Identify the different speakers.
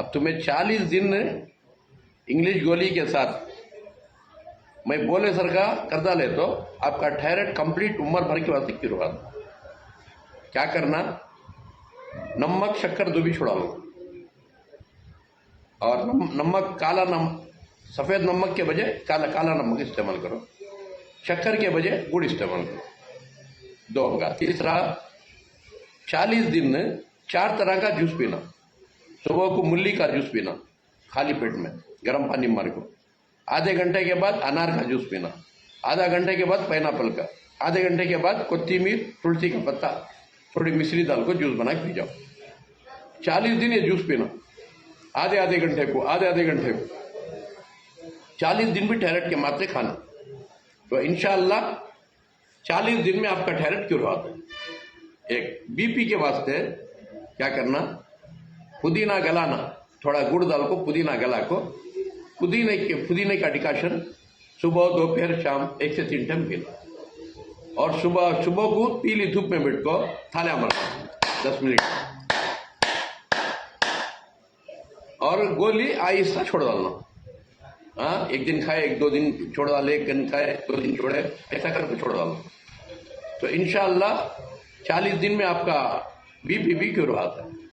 Speaker 1: अब तुम्हें 40 दिन इंग्लिश गोली के साथ मैं बोले सर का कर डाले तो आपका थायराइड कंप्लीट उम्र भर के वास्ते क्योर हुआ। क्या करना, नमक शक्कर दो भी छुड़ा लो, और नमक काला सफेद नमक के बजाय काला नमक इस्तेमाल करो, शक्कर के बजाय गुड़ इस्तेमाल करो। दो होगा। तीसरा, 40 दिन 4 तरह का जूस पीना। सुबह को मूली का जूस पीना खाली पेट में गर्म पानी मार को, आधे घंटे के बाद अनार का जूस पीना, आधा घंटे के बाद पाइनएप्पल का, आधे घंटे के बाद कोथिमीर तुलसी का पत्ता थोड़ी मिश्री डाल को जूस बना के पी जाओ। 40 दिन ये जूस पीना, आधे घंटे को 40 दिन भी थायराइड के मात्रे खाना, तो इंशाअल्लाह 40 दिन में आपका थायराइड क्योर होता है। एक बीपी के वास्ते क्या करना, पुदीना गलाना, थोड़ा गुड़ डाल को पुदीना गला को पुदीने का डिकाशन सुबह दोपहर शाम 1 से 3 टाइम पीना, और सुबह को पीली धूप में बैठ को थाले मारना 10 मिनट, और गोली आहिस्ता छोड़ डालना। हाँ, एक दिन खाए, 1-2 दिन छोड़ डाले, 1 दिन खाए 2 दिन छोड़े, ऐसा करके छोड़ डालना, तो इंशाअल्लाह 40 दिन में आपका बीपी भी क्योर होता है।